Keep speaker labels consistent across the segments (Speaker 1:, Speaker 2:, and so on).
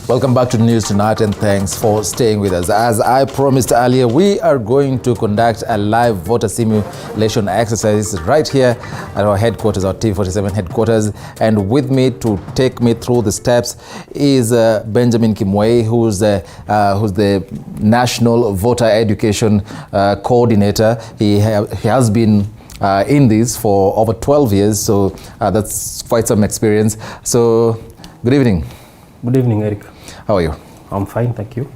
Speaker 1: Welcome back to the news tonight, and thanks for staying with us. As I promised earlier, we are going to conduct a live voter simulation exercise right here at our headquarters, our TV47 headquarters. And with me to take me through the steps is Benjamin Kimwei, who's the National Voter Education Coordinator. He has been in this for over 12 years, so that's quite some experience. So, good evening.
Speaker 2: Good evening, Eric.
Speaker 1: How are you?
Speaker 2: I'm fine, thank you.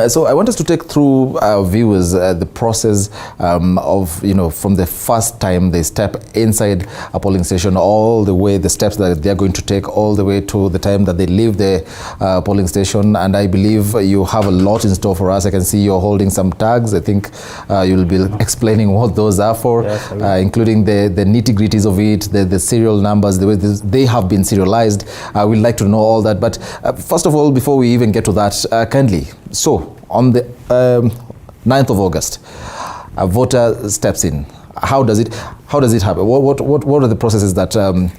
Speaker 1: So I want us to take through our viewers the process of, from the first time they step inside a polling station, all the way, the steps that they're going to take, all the way to the time that they leave the polling station. And I believe you have a lot in store for us. I can see you're holding some tags. I think you'll be explaining what those are for,
Speaker 2: yes,
Speaker 1: including the nitty-gritties of it, the serial numbers, the way they have been serialized. We'd like to know all that. But first of all, before we even get to that, kindly, so on the 9th of August, a voter steps in. How does it happen? What are the processes that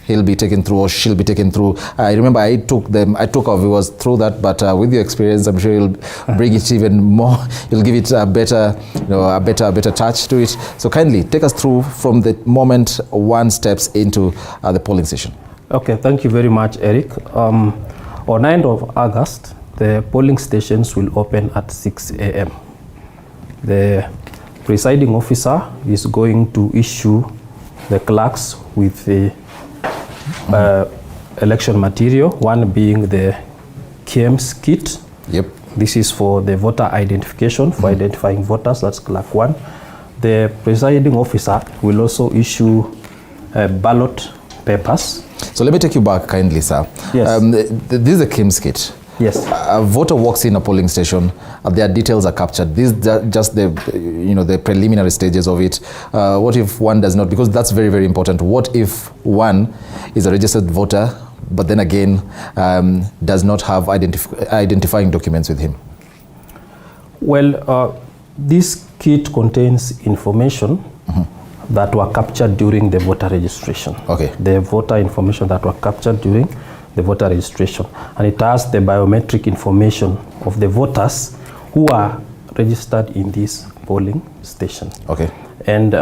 Speaker 1: he'll be taken through or she'll be taken through? I remember I took our viewers through that, but with your experience, I'm sure you'll bring it even more. You'll give it a better touch to it. So kindly take us through from the moment one steps into the polling station.
Speaker 2: Okay, thank you very much, Eric. On 9th of August, the polling stations will open at 6 a.m. The presiding officer is going to issue the clerks with the election material, one being the KEMS kit.
Speaker 1: Yep.
Speaker 2: This is for the voter identification, for identifying voters, that's clerk 1. The presiding officer will also issue ballot papers.
Speaker 1: So let me take you back kindly, sir.
Speaker 2: Yes.
Speaker 1: This is a KEMS kit.
Speaker 2: Yes.
Speaker 1: A voter walks in a polling station, their details are captured. These are just the preliminary stages of it. What if one does not? Because that's very, very important. What if one is a registered voter, but then again does not have identifying documents with him?
Speaker 2: Well, this kit contains information that were captured during the voter registration.
Speaker 1: Okay.
Speaker 2: The voter information that were captured during the voter registration, and it has the biometric information of the voters who are registered in this polling station.
Speaker 1: Okay.
Speaker 2: And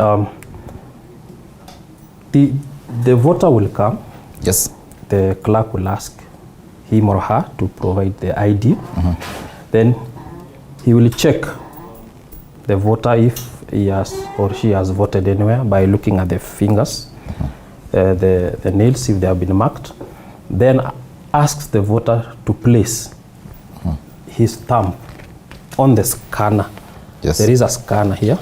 Speaker 2: the voter will come.
Speaker 1: Yes.
Speaker 2: The clerk will ask him or her to provide the ID. Then he will check the voter if he has or she has voted anywhere by looking at the fingers, the nails if they have been marked. Then asks the voter to place his thumb on the scanner.
Speaker 1: Yes.
Speaker 2: There is a scanner here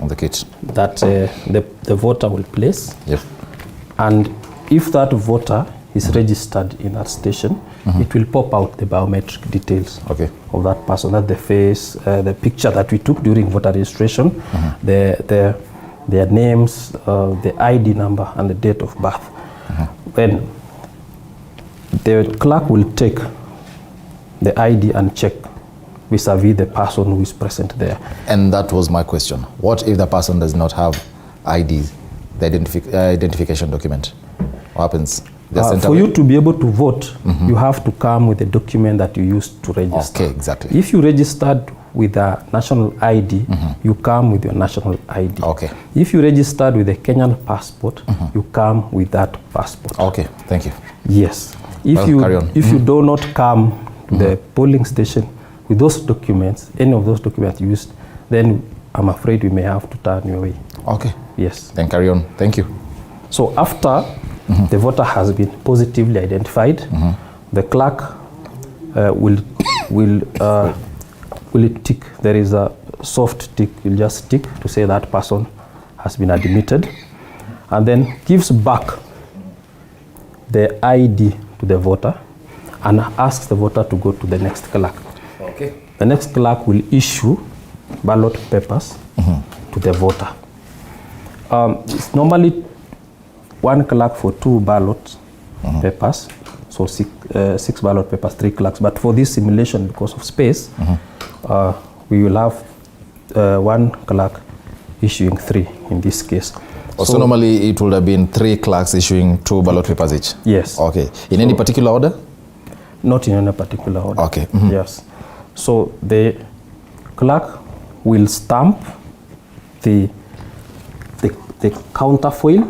Speaker 1: on the kit
Speaker 2: that the voter will place.
Speaker 1: Yep.
Speaker 2: And if that voter is registered in that station, it will pop out the biometric details of that person. That's the face, the picture that we took during voter registration, their names, the ID number, and the date of birth. When the clerk will take the ID and check vis-a-vis the person who is present there.
Speaker 1: And that was my question. What if the person does not have ID, the identification document? What happens?
Speaker 2: For you to be able to vote, you have to come with the document that you used to register.
Speaker 1: Okay, exactly.
Speaker 2: If you registered with a national ID, you come with your national ID.
Speaker 1: Okay.
Speaker 2: If you registered with a Kenyan passport, you come with that passport.
Speaker 1: Okay, thank you.
Speaker 2: Yes. If you do not come to the polling station with those documents, any of those documents used, then I'm afraid we may have to turn you away.
Speaker 1: Okay.
Speaker 2: Yes.
Speaker 1: Then carry on. Thank you.
Speaker 2: So after the voter has been positively identified, the clerk will tick. There is a soft tick. You'll just tick to say that person has been admitted, and then gives back the ID to the voter and asks the voter to go to the next clerk.
Speaker 1: Okay.
Speaker 2: The next clerk will issue ballot papers to the voter. It's normally one clerk for 2 ballot papers, so 6 ballot papers, 3 clerks. But for this simulation, because of space, we will have one clerk issuing 3 in this case.
Speaker 1: So normally it would have been 3 clerks issuing 2 ballot papers each?
Speaker 2: Yes.
Speaker 1: Okay. In any particular order?
Speaker 2: Not in any particular order.
Speaker 1: Okay.
Speaker 2: Yes. So the clerk will stamp the counterfoil,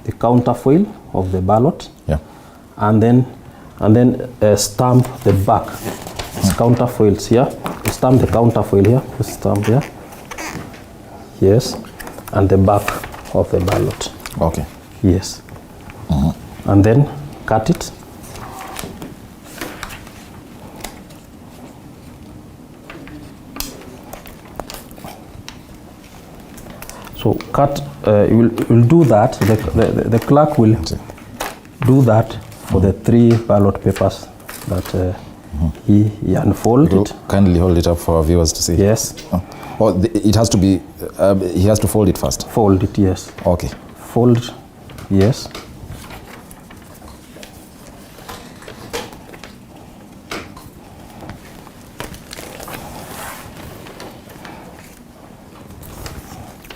Speaker 2: the counterfoil of the ballot, and then stamp the back. It's counterfoils here. You stamp the counterfoil here. You stamp here. Yes, and the back of the ballot.
Speaker 1: Okay.
Speaker 2: Yes. And then cut it. So cut, you will do that, the clerk will do that for the 3 ballot papers that he unfolded.
Speaker 1: Kindly hold it up for our viewers to see.
Speaker 2: Yes.
Speaker 1: Oh, it has to be, he has to fold it first?
Speaker 2: Fold it, yes.
Speaker 1: Okay.
Speaker 2: Fold, yes.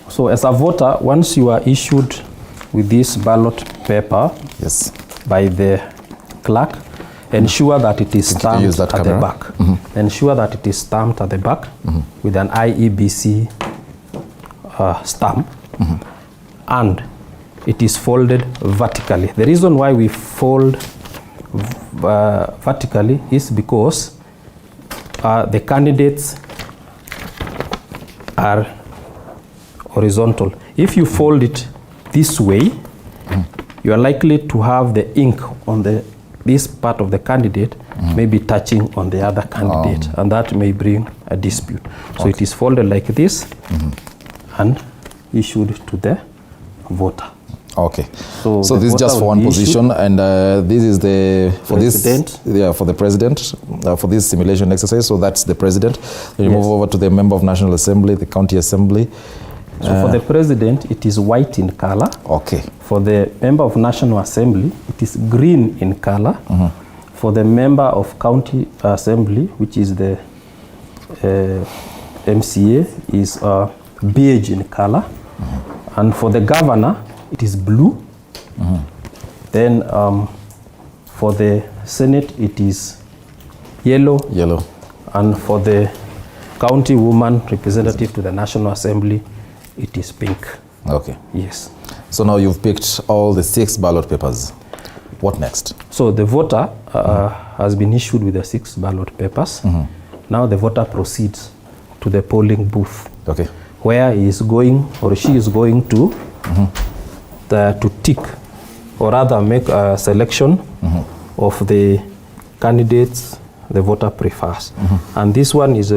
Speaker 2: So as a voter, once you are issued with this ballot paper by the clerk, ensure that it is stamped at the back. Ensure that it is stamped at the back with an IEBC stamp, and it is folded vertically. The reason why we fold vertically is because the candidates are horizontal. If you fold it this way, you are likely to have the ink on this part of the candidate maybe touching on the other candidate, and that may bring a dispute. So it is folded like this and issued to the voter.
Speaker 1: Okay. So this is just for one position, and this is for the president for this simulation exercise. So that's the president. Then you move over to the member of National Assembly, the county assembly.
Speaker 2: So for the president, it is white in color.
Speaker 1: Okay. For
Speaker 2: the member of National Assembly, it is green in color. For the member of county assembly, which is the MCA, is beige in color. And for the governor, it is blue. Then for the Senate, it is yellow.
Speaker 1: Yellow.
Speaker 2: And for the county woman representative to the National Assembly, it is pink.
Speaker 1: Okay.
Speaker 2: Yes.
Speaker 1: So now you've picked all the 6 ballot papers. What next?
Speaker 2: So the voter has been issued with the 6 ballot papers. Now the voter proceeds to the polling booth.
Speaker 1: Okay.
Speaker 2: Where he is going, or she is going to to tick, or rather make a selection of the candidates the voter prefers. And this one is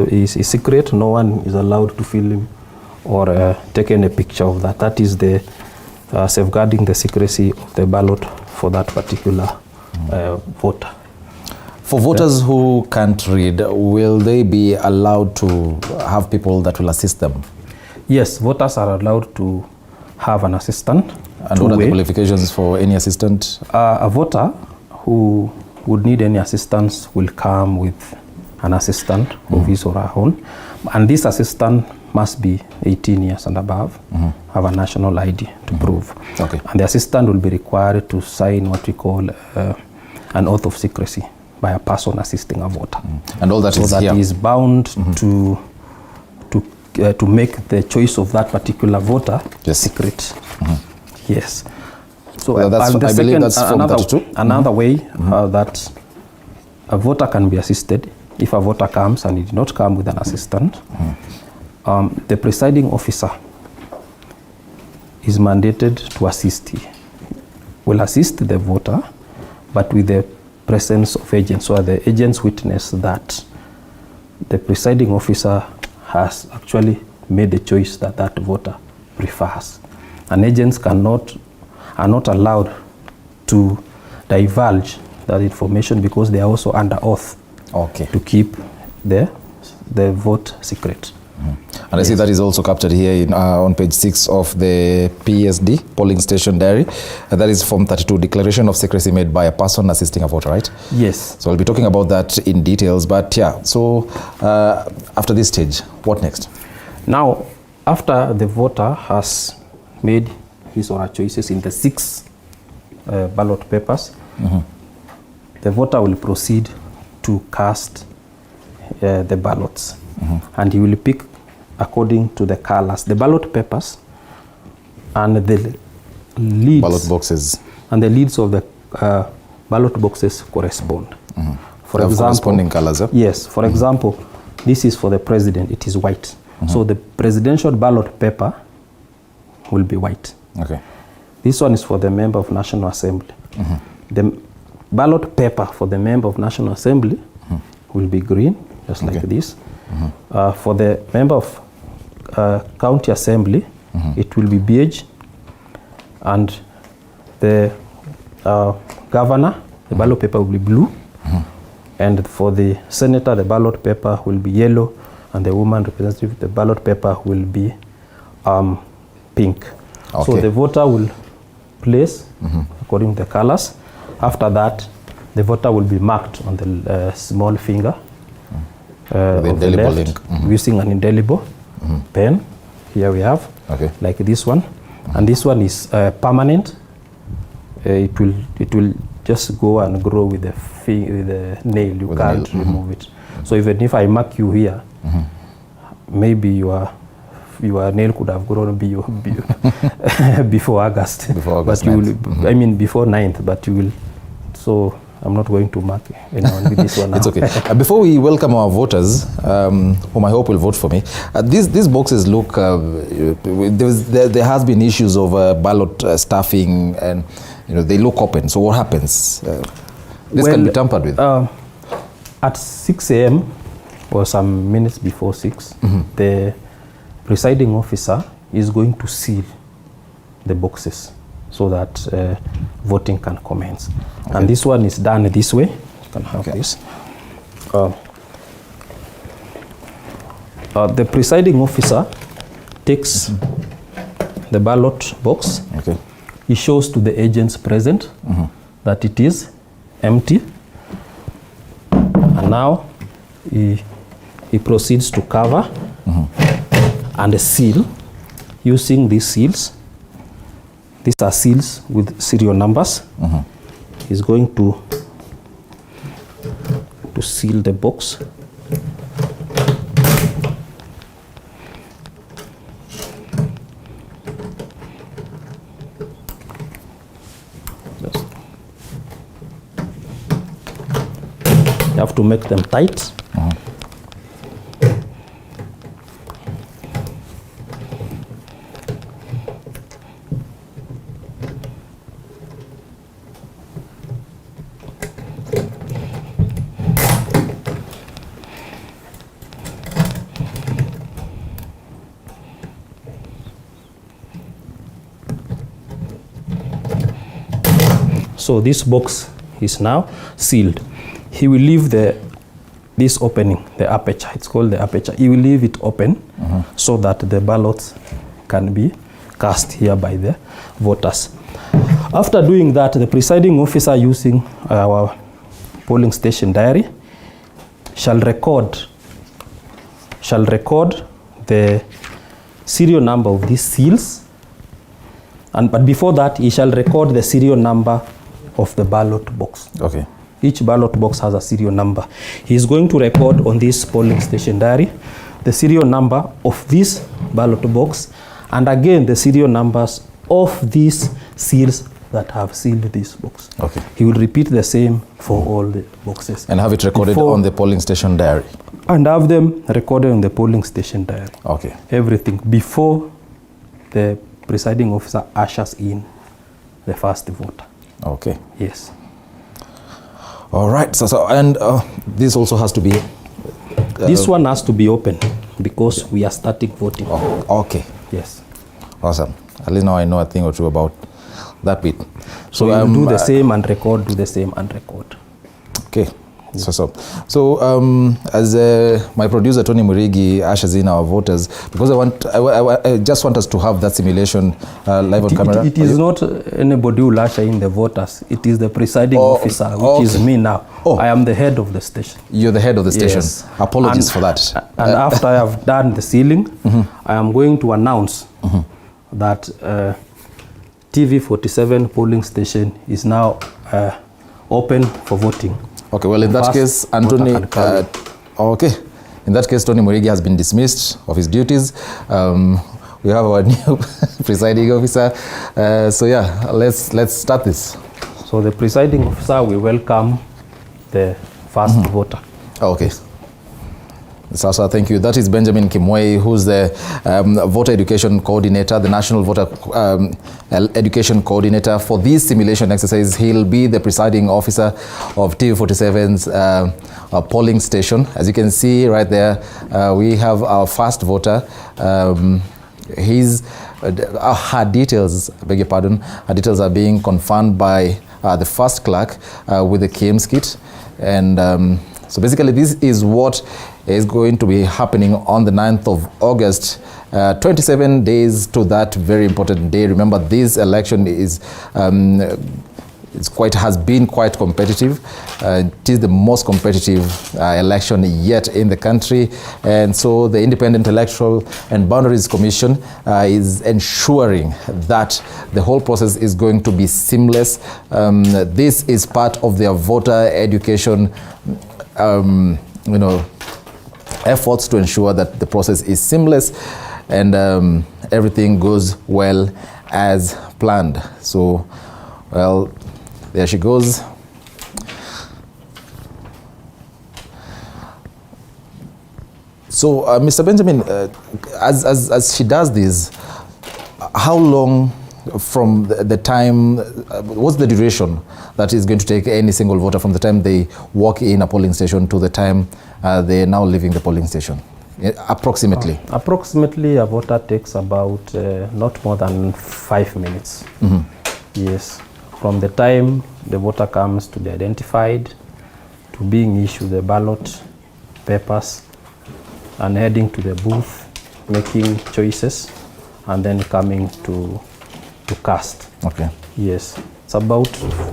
Speaker 2: secret. No one is allowed to film or take any picture of that. That is the safeguarding the secrecy of the ballot for that particular voter.
Speaker 1: For voters who can't read, will they be allowed to have people that will assist them?
Speaker 2: Yes, voters are allowed to have an assistant.
Speaker 1: And what are the qualifications for any assistant?
Speaker 2: A voter who would need any assistance will come with an assistant of his or her own. And this assistant must be 18 years and above, have a national ID to prove.
Speaker 1: Okay. And
Speaker 2: the assistant will be required to sign what we call an oath of secrecy by a person assisting a voter.
Speaker 1: And all that
Speaker 2: so
Speaker 1: is
Speaker 2: that
Speaker 1: here.
Speaker 2: He is bound to make the choice of that particular voter secret. Yes. So
Speaker 1: I believe that's Form 32.
Speaker 2: Another way that a voter can be assisted, if a voter comes and he did not come with an assistant, the presiding officer is mandated to assist. He will assist the voter, but with the presence of agents, so the agents witness that the presiding officer has actually made the choice that that voter prefers. And agents are not allowed to divulge that information because they are also under oath to keep the vote secret.
Speaker 1: And I see that is also captured here on page 6 of the PSD, Polling Station Diary. That is Form 32, Declaration of Secrecy made by a person assisting a voter, right?
Speaker 2: Yes.
Speaker 1: So I'll be talking about that in details. But yeah, so after this stage, what next?
Speaker 2: Now, after the voter has made his or her choices in the 6 ballot papers, the voter will proceed to cast the ballots. And he will pick according to the colors, the ballot papers and the leads.
Speaker 1: Ballot boxes.
Speaker 2: And the leads of the ballot boxes correspond. For
Speaker 1: They have
Speaker 2: example,
Speaker 1: corresponding colors, eh?
Speaker 2: Yes. For example, this is for the president. It is white. So the presidential ballot paper will be white.
Speaker 1: Okay.
Speaker 2: This one is for the member of National Assembly. The ballot paper for the member of National Assembly will be green, just like this. For the member of County Assembly, it will be beige. And the governor, the ballot paper will be blue. And for the senator, the ballot paper will be yellow. And the woman representative, the ballot paper will be pink.
Speaker 1: Okay.
Speaker 2: So the voter will place according to the colors. After that, the voter will be marked on the small finger
Speaker 1: With
Speaker 2: of the
Speaker 1: indelible
Speaker 2: left
Speaker 1: ink.
Speaker 2: using an indelible pen. Here we have, like this one. And this one is permanent. It will just go and grow with the nail. You can't remove it. So even if I mark you here, maybe your nail could have grown before August.
Speaker 1: But
Speaker 2: you will, I mean before 9th, but you will. So I'm not going to mark anyone with this one now.
Speaker 1: It's okay. Before we welcome our voters, whom I hope will vote for me, these boxes look, there has been issues of ballot stuffing, and they look open. So what happens? This can be tampered with.
Speaker 2: At 6 a.m. or some minutes before 6, the presiding officer is going to seal the boxes so that voting can commence. And this one is done this way. You can have this. The presiding officer takes the ballot box. He shows to the agents present that it is empty. And now he proceeds to cover and seal using these seals. These are seals with serial numbers. He's going to seal the box. You have to make them tight. So this box is now sealed. He will leave this opening, the aperture. It's called the aperture. He will leave it open so that the ballots can be cast here by the voters. After doing that, the presiding officer, using our polling station diary, shall record the serial number of these seals. But before that, he shall record the serial number of the ballot box. Each ballot box has a serial number. He is going to record on this polling station diary the serial number of this ballot box, and again the serial numbers of these seals that have sealed this box. He will repeat the same for all the boxes.
Speaker 1: And have it recorded on the polling station diary.
Speaker 2: And have them recorded on the polling station diary. Everything before the presiding officer ushers in the first voter. Yes.
Speaker 1: All right. And this also has to be...
Speaker 2: this one has to be open because we are starting voting. Yes.
Speaker 1: Awesome. At least now I know a thing or two about that bit.
Speaker 2: So you do the same and record, do the same and record.
Speaker 1: So as my producer Tony Murigi ushers in our voters, because I just want us to have that simulation live on camera.
Speaker 2: It is not anybody who will usher in the voters. It is the presiding officer, which is me now. I am the head of the station.
Speaker 1: You're the head of the station.
Speaker 2: Yes.
Speaker 1: Apologies for that.
Speaker 2: And after I have done the sealing, I am going to announce that TV 47 polling station is now open for voting.
Speaker 1: Okay, well, in that case, Anthony, okay. In that case, Tony Murigi has been dismissed of his duties. We have our new presiding officer. So yeah, let's start this.
Speaker 2: So the presiding officer, we welcome the first voter.
Speaker 1: Okay. Sasa, thank you. That is Benjamin Kimwei, who's the voter education coordinator, the national voter education coordinator for this simulation exercise. He'll be the presiding officer of TV47's polling station. As you can see right there, we have our first voter. Her details, I beg your pardon, her details are being confirmed by the first clerk with the KM's kit. And so basically this is what is going to be happening on the 9th of August, 27 days to that very important day. Remember, this election is has been quite competitive. It is the most competitive election yet in the country, and so the Independent Electoral and Boundaries Commission is ensuring that the whole process is going to be seamless. This is part of their voter education efforts to ensure that the process is seamless and everything goes well as planned. So, well, there she goes. So, Mr. Benjamin, as she does this, how long from the time, what's the duration that is going to take any single voter from the time they walk in a polling station to the time they're now leaving the polling station, approximately?
Speaker 2: Approximately, a voter takes about not more than 5 minutes. Yes, from the time the voter comes to be identified, to being issued the ballot papers, and heading to the booth, making choices, and then coming to cast.
Speaker 1: Okay.
Speaker 2: Yes, it's about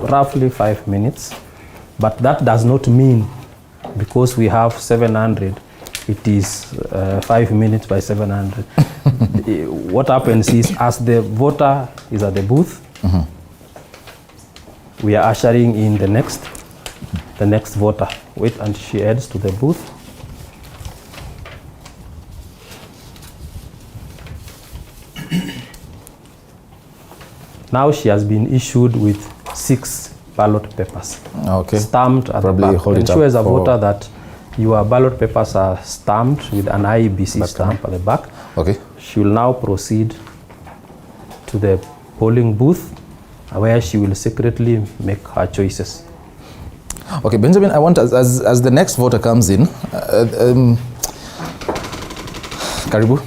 Speaker 2: roughly 5 minutes, but that does not mean because we have 700, it is 5 minutes by 700. What happens is, as the voter is at the booth, we are ushering in the next voter. Wait until she heads to the booth. Now she has been issued with 6 ballot papers, stamped at the back. Ensure as a voter that your ballot papers are stamped with an IEBC stamp at the back.
Speaker 1: Okay.
Speaker 2: She will now proceed to the polling booth where she will secretly make her choices.
Speaker 1: Okay, Benjamin, I want, as the next voter comes in, Karibu.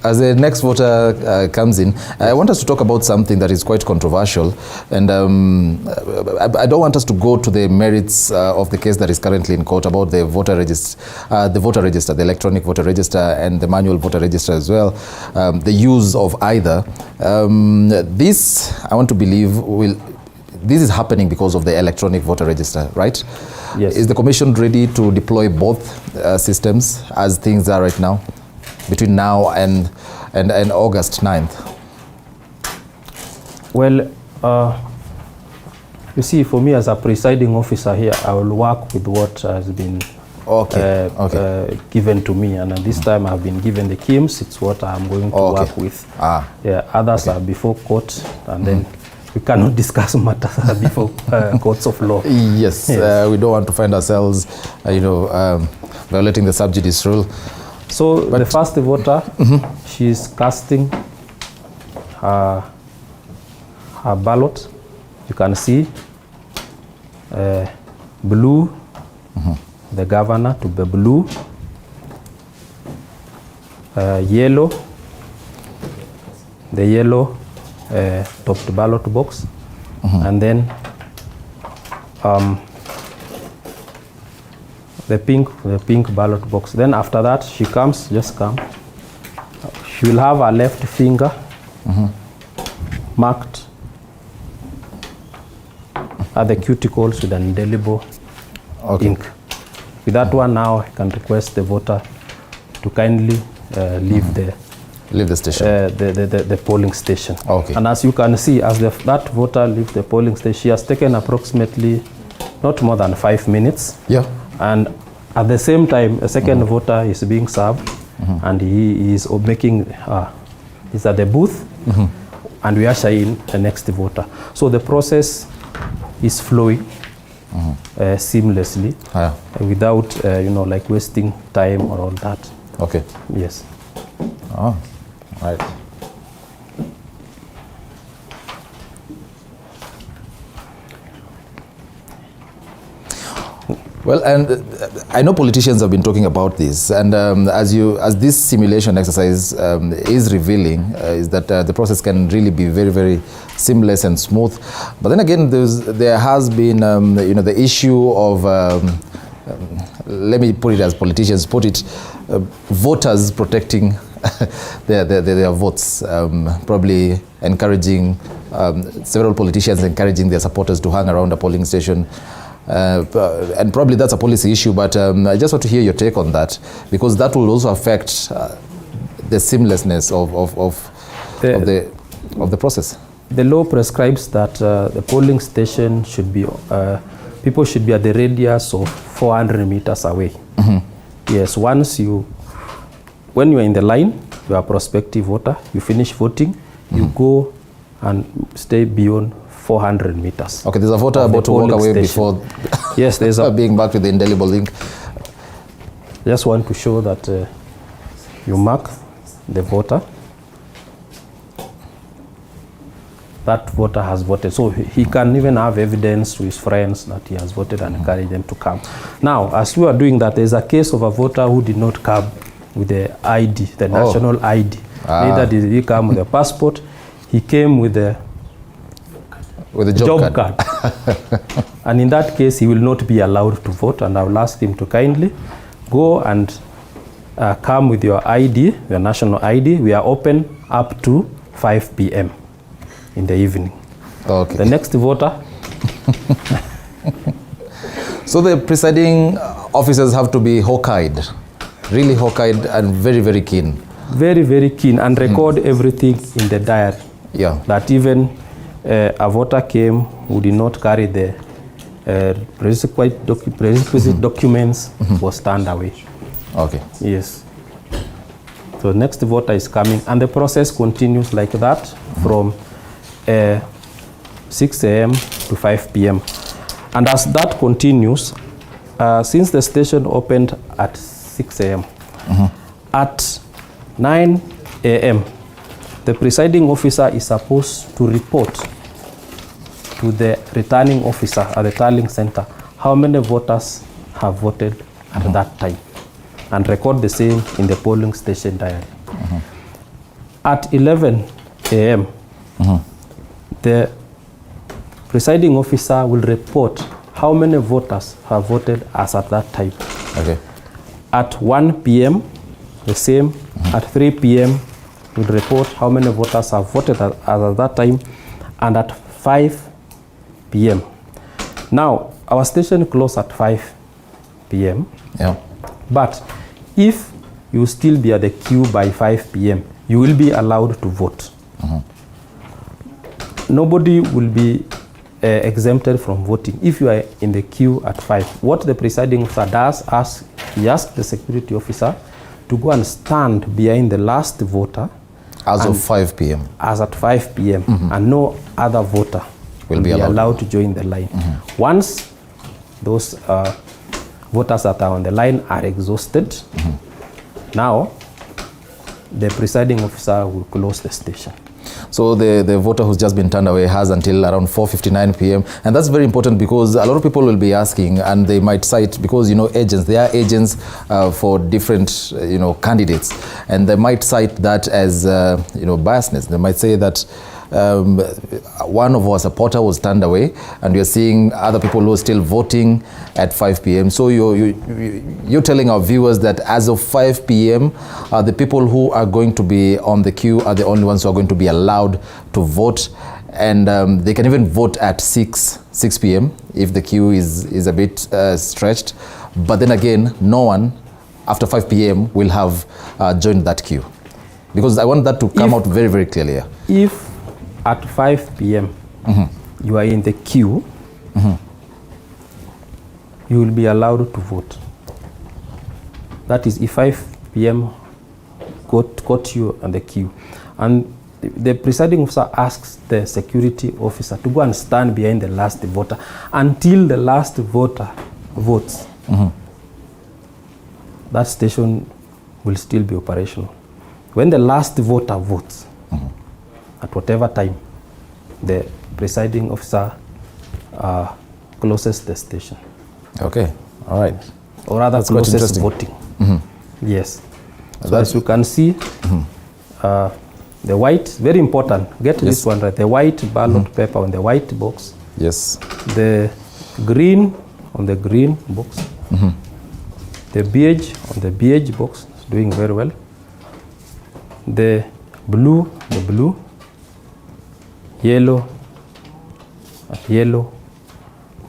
Speaker 1: As the next voter comes in, I want us to talk about something that is quite controversial, and I don't want us to go to the merits of the case that is currently in court about the voter register, the electronic voter register, and the manual voter register as well, the use of either. This, I want to believe, this is happening because of the electronic voter register, right?
Speaker 2: Yes.
Speaker 1: Is the commission ready to deploy both systems as things are right now, between now and August 9th?
Speaker 2: Well, you see, for me as a presiding officer here, I will work with what has been given to me, and this time I've been given the KIMS. It's what I'm going to work with. Others are before court, and then we cannot discuss matters before courts of law.
Speaker 1: Yes, we don't want to find ourselves, violating the sub judice rule.
Speaker 2: So the first voter, she's casting her ballot. You can see blue, the governor to be blue, yellow, the yellow topped ballot box, and then the pink ballot box. Then after that, she comes, just come. She will have her left finger marked at the cuticles with an indelible ink. With that one, now I can request the voter to kindly leave the
Speaker 1: station,
Speaker 2: the polling station.
Speaker 1: Okay.
Speaker 2: And as you can see, as that voter leaves the polling station, she has taken approximately not more than 5 minutes.
Speaker 1: Yeah.
Speaker 2: And at the same time, a second voter is being served, and he is making, is at the booth, and we usher in the next voter. So the process is flowing seamlessly, without, like wasting time or all that.
Speaker 1: Okay.
Speaker 2: Yes.
Speaker 1: Oh, right. Well, and I know politicians have been talking about this, and as this simulation exercise is revealing, is that the process can really be very, very seamless and smooth. But then again, there has been, the issue of, let me put it as politicians put it, voters protecting their votes, probably encouraging, several politicians encouraging their supporters to hang around a polling station. And probably that's a policy issue, but I just want to hear your take on that, because that will also affect the seamlessness of the process.
Speaker 2: The law prescribes that the polling station should be, people should be at the radius of 400 meters away. Yes, when you are in the line, you are a prospective voter, you finish voting, you go and stay beyond 400 meters.
Speaker 1: Okay, there's a voter about to walk away before
Speaker 2: yes, there's
Speaker 1: being back with the indelible link.
Speaker 2: Just want to show that you mark the voter. That voter has voted. So he can even have evidence to his friends that he has voted and encourage them to come. Now, as we are doing that, there's a case of a voter who did not come with the ID, the national ID. Neither did he come with a passport. He came with the job card. And in that case, he will not be allowed to vote, and I will ask him to kindly go and come with your ID, your national ID. We are open up to 5 p.m. in the evening.
Speaker 1: Okay.
Speaker 2: The next voter.
Speaker 1: So the presiding officers have to be hawk-eyed, really hawk-eyed and very, very keen.
Speaker 2: Very, very keen, and record everything in the diary.
Speaker 1: Yeah.
Speaker 2: That even a voter came who did not carry the prerequisite documents was turned away.
Speaker 1: Okay.
Speaker 2: Yes. So next voter is coming, and the process continues like that from 6 a.m. to 5 p.m. And as that continues, since the station opened at 6 a.m., at 9 a.m., the presiding officer is supposed to report to the returning officer at the tallying center how many voters have voted at that time, and record the same in the polling station diary. At 11 a.m., the presiding officer will report how many voters have voted as at that time.
Speaker 1: Okay.
Speaker 2: At 1 p.m., the same. At 3 p.m., will report how many voters have voted as at that time, and at 5 p.m. Now, our station closes at 5 p.m.
Speaker 1: Yeah.
Speaker 2: But if you still be at the queue by 5 p.m., you will be allowed to vote. Nobody will be exempted from voting if you are in the queue at 5. What the presiding officer does, he asks the security officer to go and stand behind the last voter.
Speaker 1: As of 5 p.m.
Speaker 2: As at 5 p.m. And no other voter will be allowed to join the line. Once those voters that are on the line are exhausted, now the presiding officer will close the station.
Speaker 1: So the voter who's just been turned away has until around 4:59 p.m. And that's very important, because a lot of people will be asking, and they might cite, because, agents, they are agents for different, candidates. And they might cite that as, biasness. They might say that one of our supporter was turned away, and you're seeing other people who are still voting at 5 p.m. So you're telling our viewers that as of 5 p.m., the people who are going to be on the queue are the only ones who are going to be allowed to vote, and they can even vote at 6 p.m. if the queue is a bit stretched. But then again, no one after 5 p.m. will have joined that queue, because I want that to come out very, very clearly.
Speaker 2: If at 5 p.m. you are in the queue, you will be allowed to vote. That is, if 5 p.m. caught you on the queue, and the presiding officer asks the security officer to go and stand behind the last voter until the last voter votes. That station will still be operational. When the last voter votes, at whatever time, the presiding officer closes the station.
Speaker 1: Okay, all right.
Speaker 2: Or rather, closes voting. Yes. So as you can see, the white, very important, get this one right, the white ballot paper on the white box.
Speaker 1: Yes.
Speaker 2: The green on the green box. The beige on the beige box, is doing very well. The blue, yellow,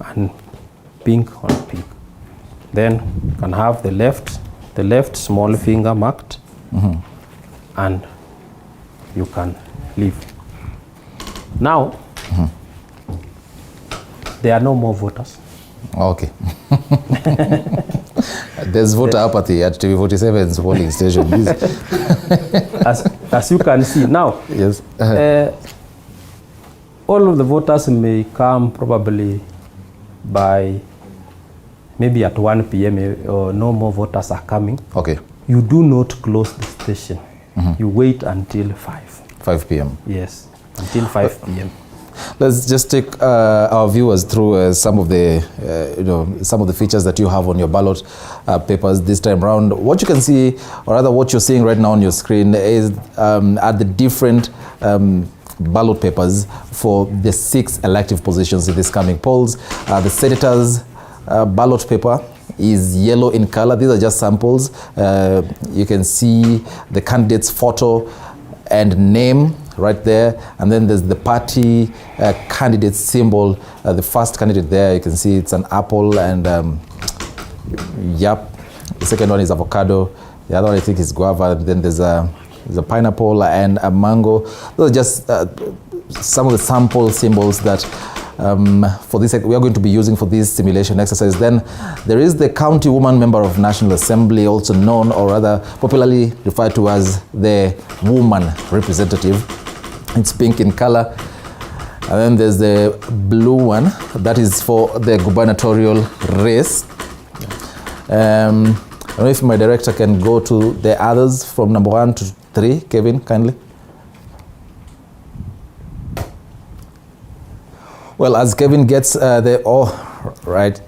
Speaker 2: and pink on pink. Then you can have the left small finger marked, and you can leave. Now, there are no more voters.
Speaker 1: Okay. There's voter apathy at TV47's polling station.
Speaker 2: as you can see now,
Speaker 1: yes.
Speaker 2: All of the voters may come probably by maybe at 1 p.m. or no more voters are coming.
Speaker 1: Okay.
Speaker 2: You do not close the station. You wait until 5
Speaker 1: p.m.
Speaker 2: Yes, until 5 p.m.
Speaker 1: Let's just take our viewers through some of the, some of the features that you have on your ballot papers this time around. What you can see, or rather what you're seeing right now on your screen, is at the different ballot papers for the 6 elective positions in these coming polls. The senators' ballot paper is yellow in color. These are just samples. You can see the candidate's photo and name right there, and then there's the party candidate symbol. The first candidate there, you can see it's an apple, and the second one is avocado. The other one I think is guava. Then there's a pineapple and a mango. Those are just some of the sample symbols that for this we are going to be using for this simulation exercise. Then there is the county woman member of National Assembly, also known, or rather popularly referred to as the woman representative. It's pink in color. And then there's the blue one, that is for the gubernatorial race. I don't know if my director can go to the others from number 1 to 3. Kevin, kindly. Well, as Kevin gets right,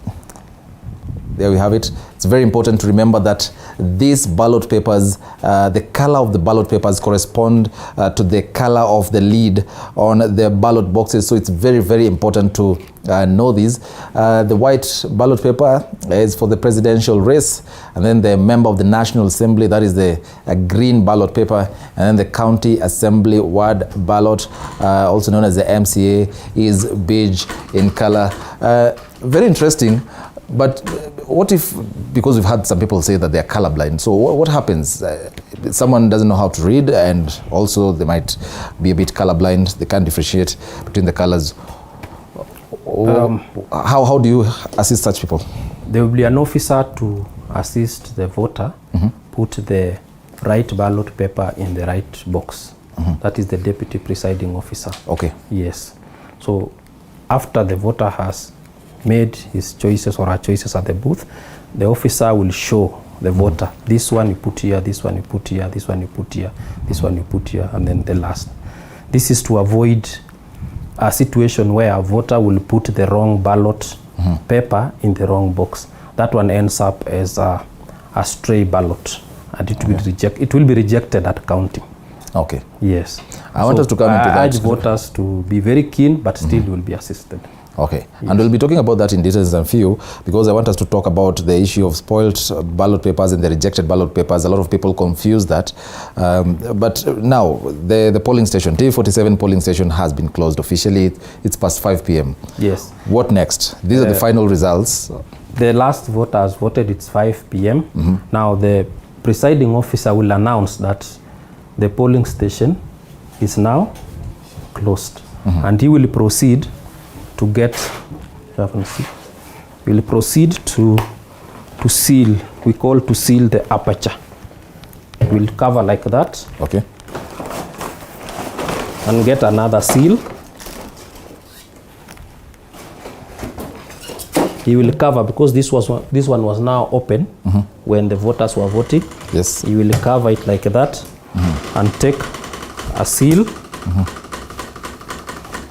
Speaker 1: there we have it. It's very important to remember that these ballot papers, the color of the ballot papers correspond to the color of the lead on the ballot boxes. So it's very, very important to know these. The white ballot paper is for the presidential race, and then the member of the National Assembly, that is the green ballot paper, and then the county assembly ward ballot, also known as the MCA, is beige in color. Very interesting. But what if, because we've had some people say that they're colorblind, so what happens? Someone doesn't know how to read, and also they might be a bit colorblind, they can't differentiate between the colors. How do you assist such people?
Speaker 2: There will be an officer to assist the voter, put the right ballot paper in the right box. That is the deputy presiding officer.
Speaker 1: Okay.
Speaker 2: Yes. So after the voter has made his choices or her choices at the booth, the officer will show the voter, this one you put here, this one you put here, this one you put here, this one you put here, and then the last. This is to avoid a situation where a voter will put the wrong ballot paper in the wrong box. That one ends up as a stray ballot, and it will be rejected at counting.
Speaker 1: Okay.
Speaker 2: Yes.
Speaker 1: I want us to come into that.
Speaker 2: I urge voters to be very keen, but still will be assisted.
Speaker 1: Okay, yes. And we'll be talking about that in details in a few, because I want us to talk about the issue of spoiled ballot papers and the rejected ballot papers. A lot of people confuse that. But now, the polling station, TV47 polling station has been closed officially. It's past 5 p.m.
Speaker 2: Yes.
Speaker 1: What next? These are the final results.
Speaker 2: The last voter has voted, it's 5 p.m. Now, the presiding officer will announce that the polling station is now closed. And he will proceed to get we'll proceed to seal. We call to seal the aperture. We'll cover like that.
Speaker 1: Okay.
Speaker 2: And get another seal. He will cover, because this one was now open when the voters were voting.
Speaker 1: Yes.
Speaker 2: You will cover it like that and take a seal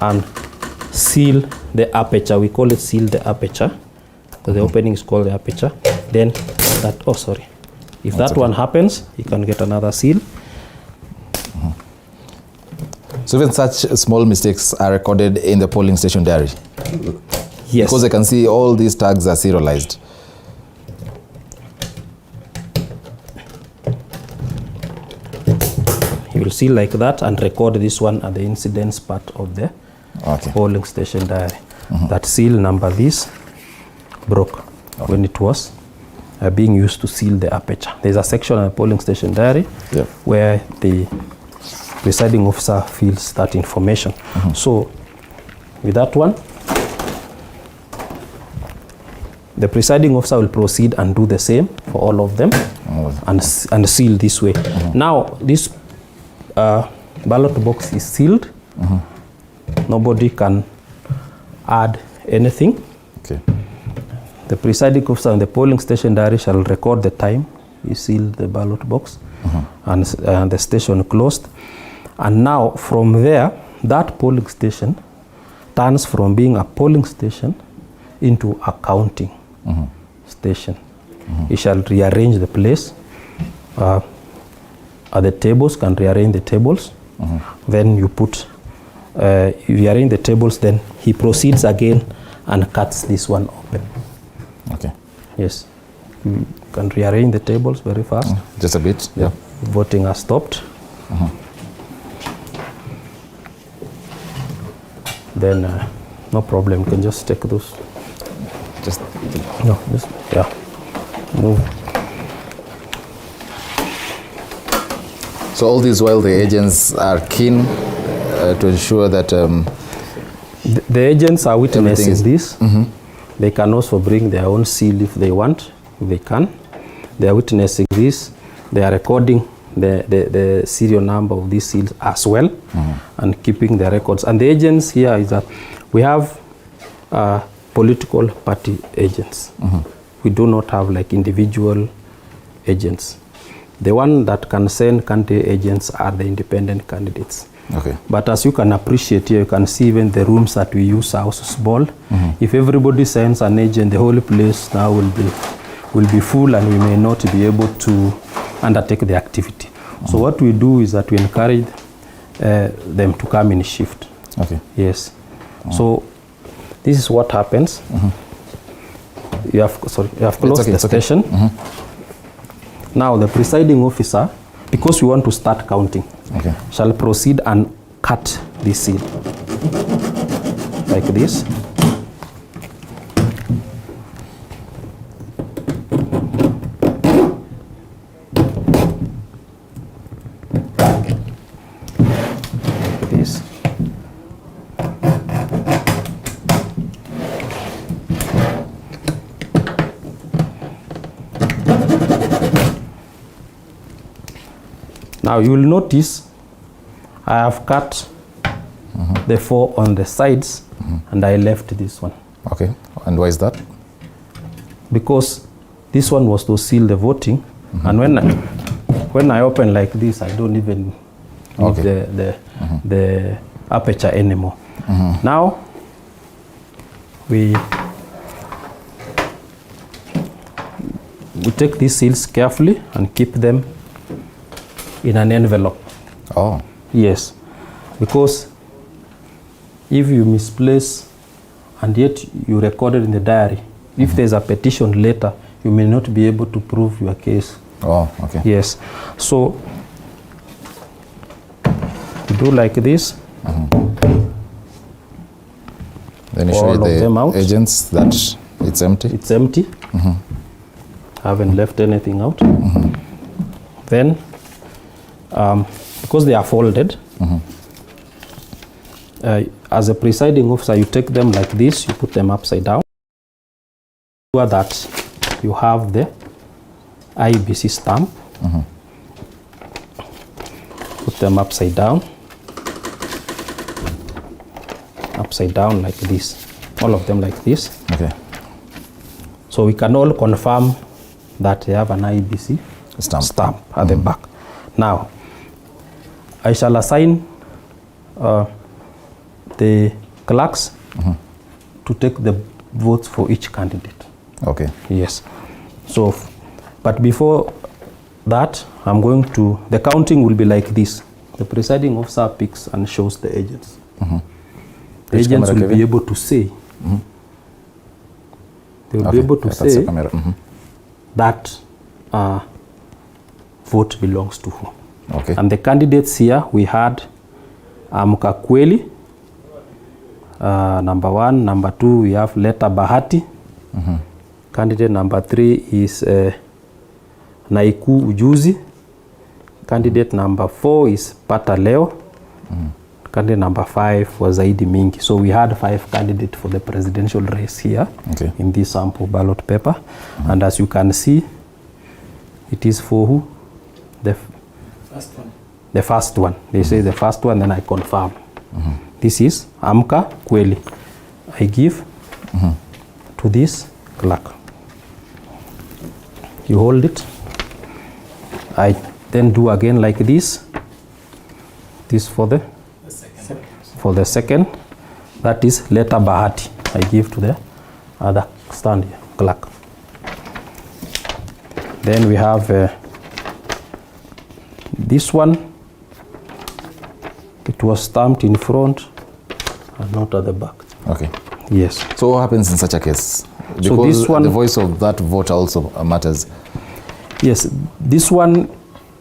Speaker 2: and seal the aperture. We call it seal the aperture. So the opening is called the aperture. Then that, oh sorry. If that's that one happens, you can get another seal.
Speaker 1: So even such small mistakes are recorded in the polling station diary?
Speaker 2: Yes.
Speaker 1: Because I can see all these tags are serialized.
Speaker 2: You will see like that and record this one at the incidents part of the polling station diary. That seal number this broke when it was being used to seal the aperture. There's a section of the polling station diary where the presiding officer fills that information. So with that one, the presiding officer will proceed and do the same for all of them and seal this way. Now this ballot box is sealed. Nobody can add anything.
Speaker 1: Okay.
Speaker 2: The presiding officer in the polling station diary shall record the time he sealed the ballot box and the station closed. And now from there, that polling station turns from being a polling station into a counting station. He shall rearrange the place. The tables can rearrange the tables. Then you put, you rearrange the tables, then he proceeds again and cuts this one open.
Speaker 1: Okay.
Speaker 2: Yes. You can rearrange the tables very fast.
Speaker 1: Just a bit, yeah.
Speaker 2: Voting has stopped. Then no problem, you can just take those.
Speaker 1: Just
Speaker 2: move.
Speaker 1: So all this while the agents are keen to ensure that
Speaker 2: the agents are witnessing this. They can also bring their own seal if they want, if they can. They are witnessing this. They are recording the serial number of these seals as well and keeping the records. And the agents here is that we have political party agents. We do not have like individual agents. The one that can send candidate agents are the independent candidates.
Speaker 1: Okay.
Speaker 2: But as you can appreciate here, you can see even the rooms that we use are also small. If everybody sends an agent, the whole place now will be full and we may not be able to undertake the activity. So what we do is that we encourage them to come in shift.
Speaker 1: Okay.
Speaker 2: Yes. So this is what happens. You have closed the station. Now the presiding officer, because we want to start counting, shall proceed and cut this seal like this. Now you will notice I have cut the 4 on the sides and I left this one.
Speaker 1: Okay, and why is that?
Speaker 2: Because this one was to seal the voting, and when I open like this, I don't even need the aperture anymore. Now we take these seals carefully and keep them in an envelope.
Speaker 1: Oh.
Speaker 2: Yes, because if you misplace and yet you recorded in the diary, if there's a petition later, you may not be able to prove your case.
Speaker 1: Oh, okay.
Speaker 2: Yes. So do like this.
Speaker 1: Then you show the agents that it's empty.
Speaker 2: It's empty. Haven't left anything out. Then, because they are folded, as a presiding officer, you take them like this, you put them upside down. Sure that you have the IEBC stamp. Put them upside down like this, all of them like this.
Speaker 1: Okay.
Speaker 2: So we can all confirm that they have an IEBC stamp at the back. Now, I shall assign the clerks to take the votes for each candidate.
Speaker 1: Okay.
Speaker 2: Yes. So, but before that, the counting will be like this. The presiding officer picks and shows the agents. The agents will be able to say, they will be able to say that vote belongs to who.
Speaker 1: Okay.
Speaker 2: And the candidates here, we had Amka Kweli, number 1. Number 2, we have Leta Bahati. Candidate number 3 is Naiku Ujuzi. Candidate number 4 is Pata Leo. Candidate number 5 was Zaidi Mingi. So we had 5 candidates for the presidential race here in this sample ballot paper. And as you can see, it is for who? The first one. The first one. They say the first one, then I confirm. This is Amka Kweli. I give to this clerk. You hold it. I then do again like this. This for the second. That is Leta Bahati. I give to the other stand here, clerk. Then we have this one. It was stamped in front and not at the back.
Speaker 1: Okay.
Speaker 2: Yes.
Speaker 1: So what happens in such a case? Because
Speaker 2: so this one,
Speaker 1: the voice of that voter also matters.
Speaker 2: Yes. This one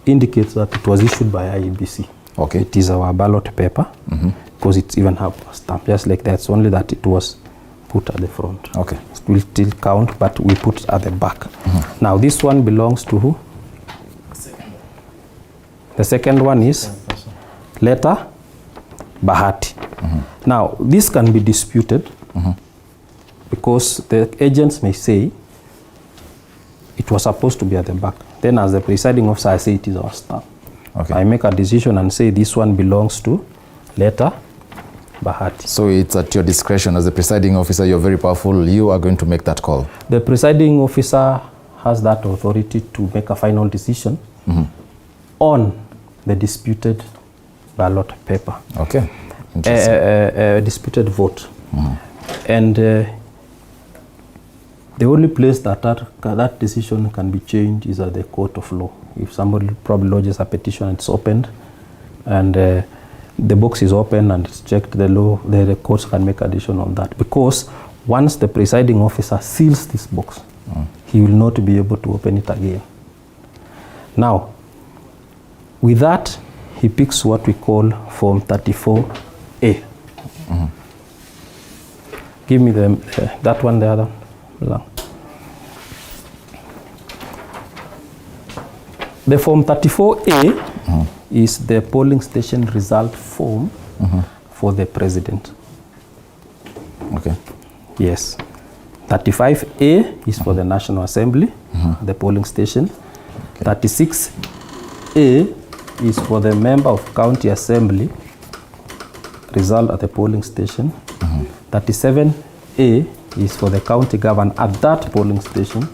Speaker 2: indicates that it was issued by IEBC.
Speaker 1: Okay.
Speaker 2: It is our ballot paper because it even have a stamp, just like that. It's only that it was put at the front.
Speaker 1: Okay.
Speaker 2: It will still count, but we put it at the back. Now this one belongs to who? The second one is Leta Bahati. Now this can be disputed because the agents may say it was supposed to be at the back. Then as the presiding officer, I say it is our stamp.
Speaker 1: Okay.
Speaker 2: I make a decision and say this one belongs to Leta Bahati.
Speaker 1: So it's at your discretion as the presiding officer. You're very powerful. You are going to make that call.
Speaker 2: The presiding officer has that authority to make a final decision on the disputed ballot paper.
Speaker 1: Okay. Interesting.
Speaker 2: Disputed vote. And the only place that decision can be changed is at the court of law. If somebody probably lodges a petition, it's opened, and the box is open and it's checked, the law, the courts can make a decision on that. Because once the presiding officer seals this box, he will not be able to open it again. Now, with that, he picks what we call Form 34A. Give me that one, the other. The Form 34A is the polling station result form for the president.
Speaker 1: Okay.
Speaker 2: Yes. 35A is for the National Assembly, the polling station. Okay. 36A is for the member of County Assembly, result at the polling station. 37A is for the county governor at that polling station.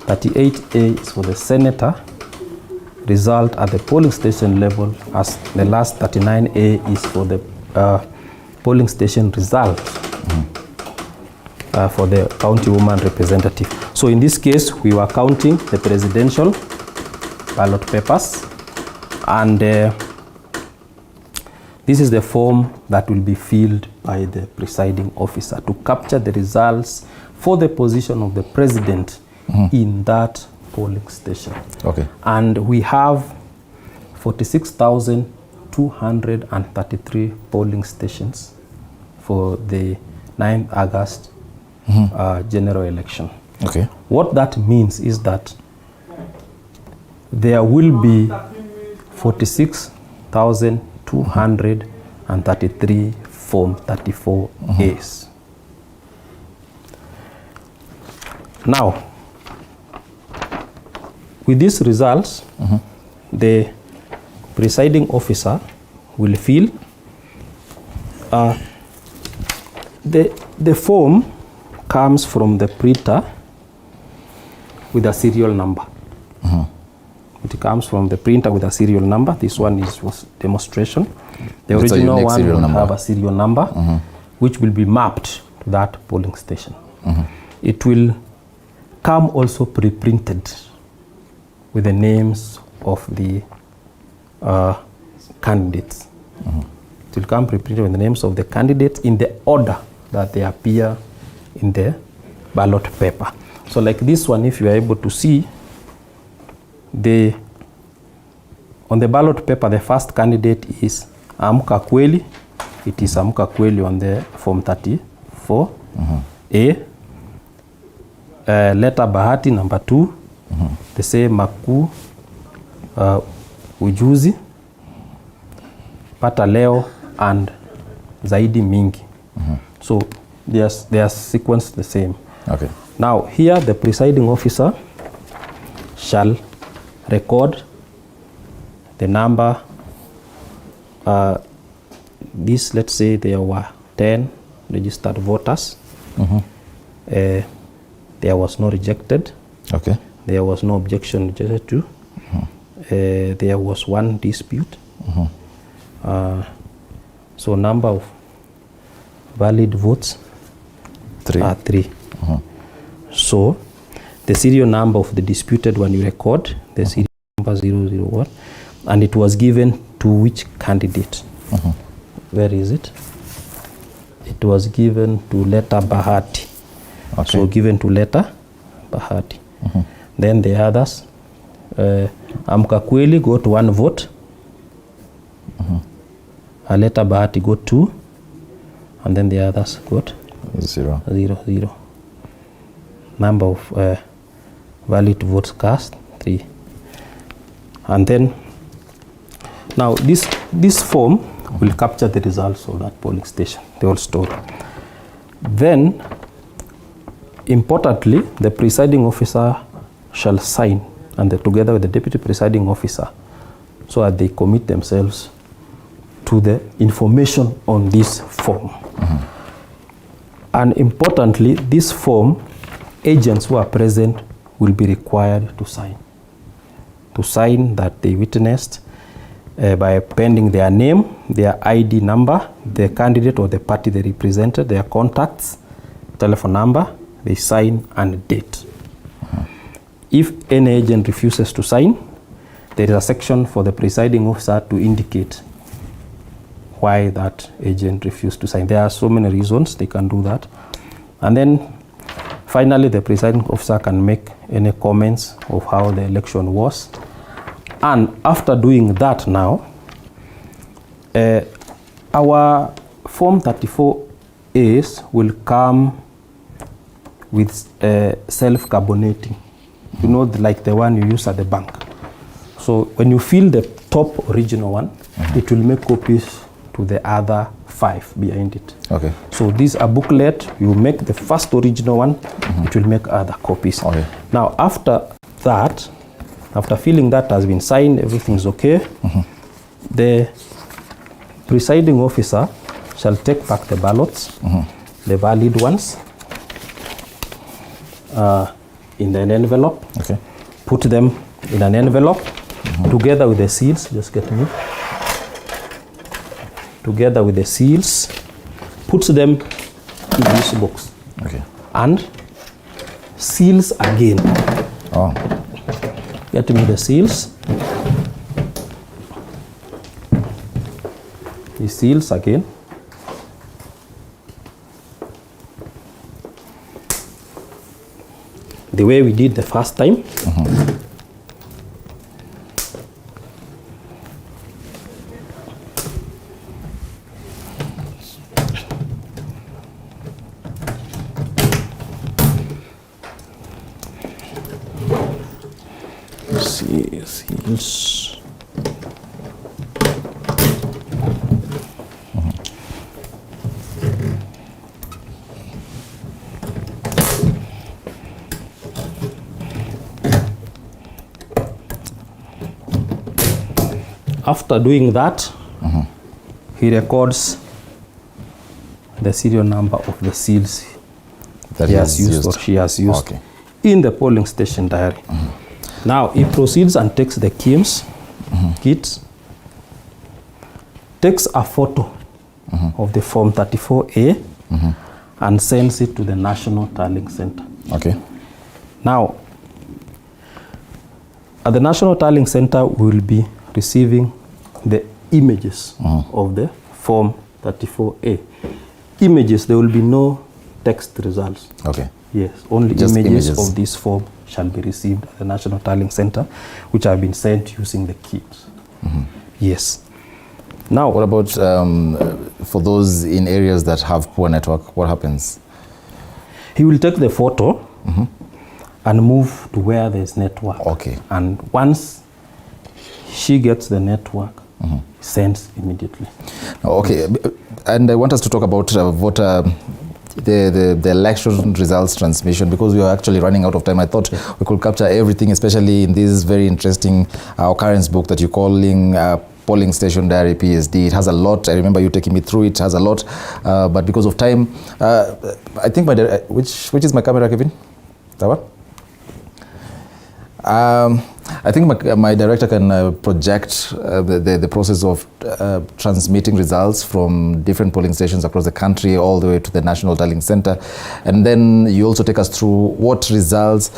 Speaker 2: 38A is for the senator, result at the polling station level, as the last 39A is for the polling station result for the county woman representative. So in this case, we were counting the presidential ballot papers, and this is the form that will be filled by the presiding officer to capture the results for the position of the president in that polling station.
Speaker 1: Okay.
Speaker 2: And we have 46,233 polling stations for the 9th August general election.
Speaker 1: Okay.
Speaker 2: What that means is that there will be 46,233 Form 34As. Now, with these results, the presiding officer will fill the form comes from the printer with a serial number. It comes from the printer with a serial number. This one was demonstration. The original one will have a serial number, which will be mapped to that polling station. It will come also pre-printed with the names of the candidates. It will come pre-printed with the names of the candidates in the order that they appear in the ballot paper. So like this one, if you are able to see, on the ballot paper, the first candidate is Amka Kweli. It is Amka Kweli on the form 34. A. Letter Bahati number 2. They say Maku Ujuzi, Pata Leo, and Zaidi Mingi. So they are sequenced the same.
Speaker 1: Okay. Now
Speaker 2: here the presiding officer shall record the number. Let's say there were 10 registered voters. There was no rejected.
Speaker 1: Okay.
Speaker 2: There was no objection rejected to. There was one dispute. So number of valid votes
Speaker 1: 3
Speaker 2: are 3. So the serial number of the disputed one you record, the serial number 001, and it was given to which candidate? Where is it? It was given to letter Bahati. Okay. So given to letter Bahati. Then the others, Amka Kweli got 1 vote. A letter Bahati got 2, and then the others got
Speaker 1: 0.
Speaker 2: Number of valid votes cast 3. And then now this form will capture the results of that polling station, the whole story. Then importantly, the presiding officer shall sign, and together with the deputy presiding officer, so that they commit themselves to the information on this form. And importantly, this form, agents who are present will be required to sign that they witnessed by appending their name, their ID number, the candidate or the party they represented, their contacts, telephone number, they sign, and date. If any agent refuses to sign, there is a section for the presiding officer to indicate why that agent refused to sign. There are so many reasons they can do that. And then finally, the presiding officer can make any comments of how the election was. And after doing that now, our Form 34As will come with self-carbonating, like the one you use at the bank. So when you fill the top original one, it will make copies to the other 5 behind it. Okay. So this a booklet, you make the first original one, it will make other copies. Okay. Now after that, after filling that has been signed, everything's okay, the presiding officer shall take back the ballots, the valid ones, in an envelope, put them in an envelope, together with the seals, just get me, together with the seals, puts them in this box, and seals again. Get me the seals. The seals again. The way we did the first time. Seals. After doing that, he records the serial number of the seals
Speaker 1: that
Speaker 2: he has used or she has used in the polling station diary. Now he proceeds and takes the kits, takes a photo of the form 34A and sends it to the National Tallying Center.
Speaker 1: Okay.
Speaker 2: Now, at the National Tallying Center, we will be receiving the images of the form 34A. Images, there will be no text results.
Speaker 1: Okay.
Speaker 2: Yes, only
Speaker 1: Just
Speaker 2: images of this form shall be received at the National Tallying Center, which have been sent using the kits. Yes. Now,
Speaker 1: what about for those in areas that have poor network? What happens?
Speaker 2: He will take the photo and move to where there's network.
Speaker 1: Okay.
Speaker 2: And once she gets the network, sends immediately.
Speaker 1: Okay. And I want us to talk about voter the election results transmission, because we are actually running out of time. I thought we could capture everything, especially in this very interesting occurrence book that you're calling Polling Station Diary PSD. It has a lot. I remember you taking me through it. It has a lot, but because of time, I think my which is my camera, Kevin? That one? I think my director can project the process of transmitting results from different polling stations across the country all the way to the National Tallying Center. And then you also take us through what results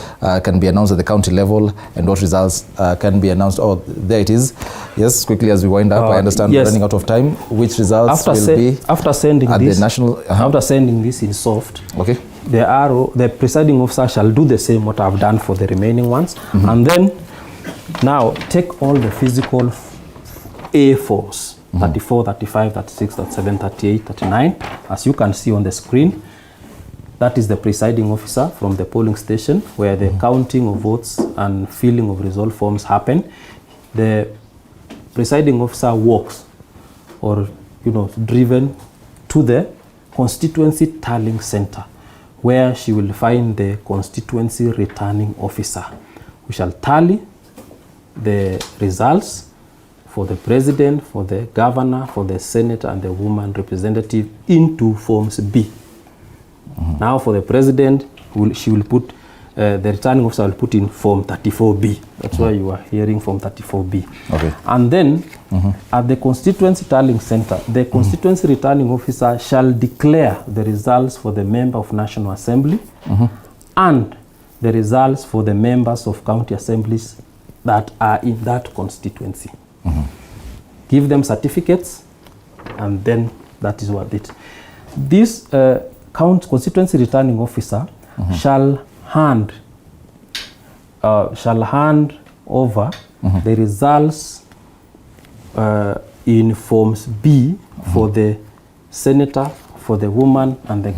Speaker 1: can be announced at the county level and what results can be announced. Oh, there it is. Yes, quickly as we wind up, I understand we're running out of time. Which results will be
Speaker 2: after sending
Speaker 1: at
Speaker 2: this,
Speaker 1: the national...
Speaker 2: After sending this in soft,
Speaker 1: okay,
Speaker 2: the presiding officer shall do the same what I've done for the remaining ones, and then now take all the physical A4s, 34, 35, 36, 37, 38, 39, as you can see on the screen. That is the presiding officer from the polling station where the counting of votes and filling of result forms happen. The presiding officer walks or driven to the constituency tallying center, where she will find the constituency returning officer. We shall tally the results for the president, for the governor, for the senator, and the woman representative into forms B. Now for the president, she will put, the returning officer will put in form 34B. That's why you are hearing form 34B. Okay. And then at the constituency tallying center, the constituency returning officer shall declare the results for the member of National Assembly and the results for the members of county assemblies that are in that constituency. Give them certificates, and then that is what it. This constituency returning officer shall hand over the results in forms B for the senator, for the woman, and the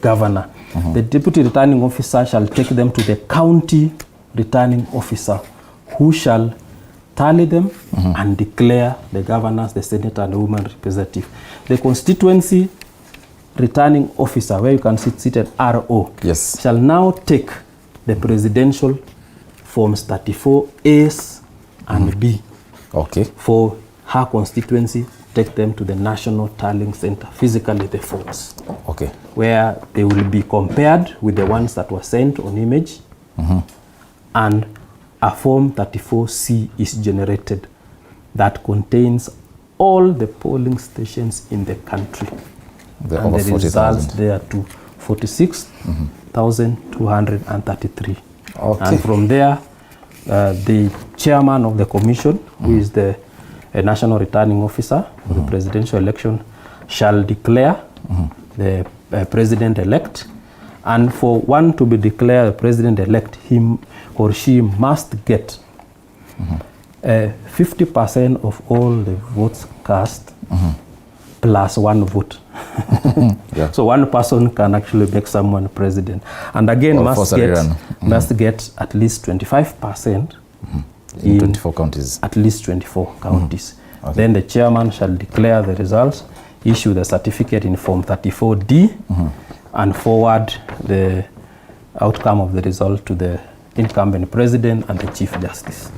Speaker 2: governor. The deputy returning officer shall take them to the county returning officer, who shall tally them and declare the governors, the senator, and the woman representative. The constituency returning officer, where you can see seated RO, shall now take the presidential forms 34As and B for her constituency, take them to the National Tallying Center, physically the forms, where they will be compared with the ones that were sent on image, and a form 34C is generated that contains all the polling stations in the country. And the results there to 46,233. And from there, the chairman of the commission, who is the national returning officer for the presidential election, shall declare the president-elect. And for one to be declared president-elect, him or she must get 50% of all the votes cast plus one vote. So one person can actually make someone president. And again, must get at least 25% in
Speaker 1: 24 counties.
Speaker 2: At least 24 counties. Then the chairman shall declare the results, issue the certificate in form 34D, and forward the outcome of the result to the incumbent president and the chief justice.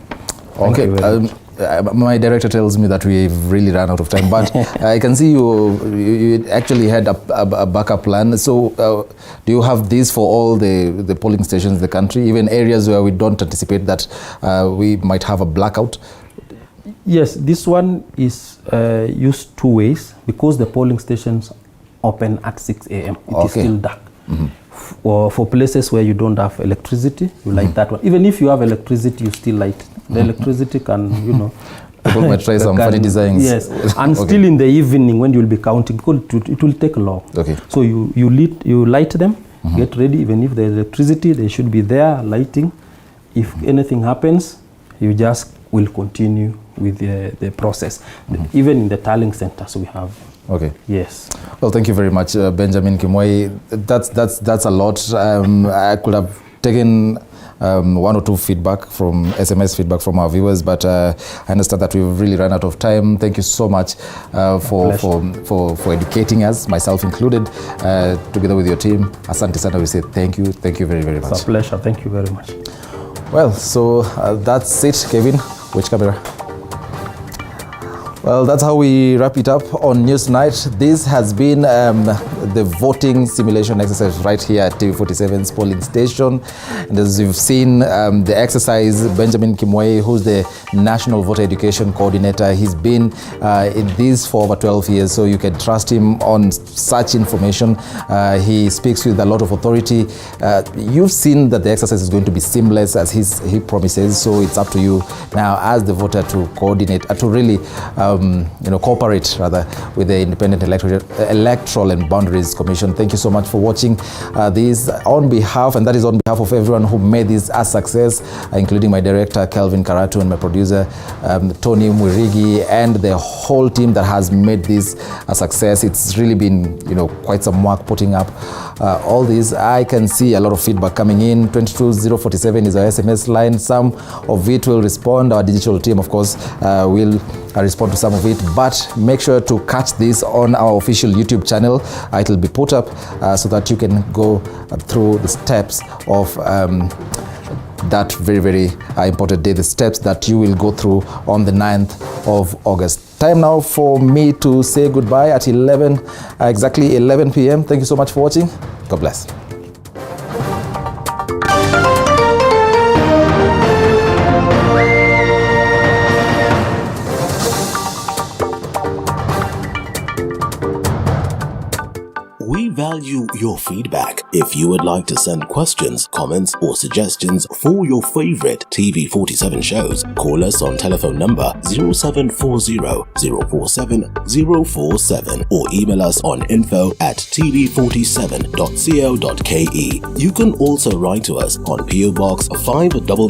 Speaker 1: my director tells me that we've really run out of time, but I can see you actually had a backup plan. So do you have this for all the polling stations in the country, even areas where we don't anticipate that we might have a blackout?
Speaker 2: Yes, this one is used 2 ways, because the polling stations open at 6 a.m. It is still dark. Or for places where you don't have electricity, you light that one. Even if you have electricity, you still light. The electricity can,
Speaker 1: people might try some funny designs.
Speaker 2: Yes, and still in the evening when you'll be counting, because it will take long.
Speaker 1: Okay.
Speaker 2: So you light them, get ready. Even if there's electricity, they should be there lighting. If anything happens, you just will continue with the process. Even in the tallying centers we have.
Speaker 1: Okay.
Speaker 2: Yes.
Speaker 1: Well, thank you very much, Benjamin Kimwei. That's a lot. I could have taken 1 or 2 feedback from SMS feedback from our viewers, but I understand that we've really run out of time. Thank you so much for educating us, myself included, together with your team. Asante sana, we say thank you very, very much.
Speaker 2: It's a pleasure. Thank you very much.
Speaker 1: Well, so that's it. Kevin, which camera? Well, that's how we wrap it up on News Night. This has been the voting simulation exercise right here at TV47's polling station. And as you've seen the exercise, Benjamin Kimwei, who's the National Voter Education Coordinator, he's been in this for over 12 years, so you can trust him on such information. He speaks with a lot of authority. You've seen that the exercise is going to be seamless as he promises, so it's up to you now as the voter to coordinate, to really cooperate rather with the Independent Electoral and Boundaries Commission. Thank you so much for watching this on behalf, and that is on behalf of everyone who made this a success, including my director Kelvin Karatu and my producer Tony Mwirigi, and the whole team that has made this a success. It's really been quite some work putting up all this. I can see a lot of feedback coming in. 22047 is our SMS line. Some of it will respond. Our digital team, of course, will respond to some of it, but make sure to catch this on our official YouTube channel. It will be put up so that you can go through the steps of that very, very important day, the steps that you will go through on the 9th of August. Time now for me to say goodbye at exactly 11 p.m. Thank you so much for watching. God bless.
Speaker 3: We value your feedback. If you would like to send questions, comments, or suggestions for your favorite TV47 shows, call us on telephone number 0740 047 047 or email us on info@tv47.co.ke. You can also write to us on PO Box 599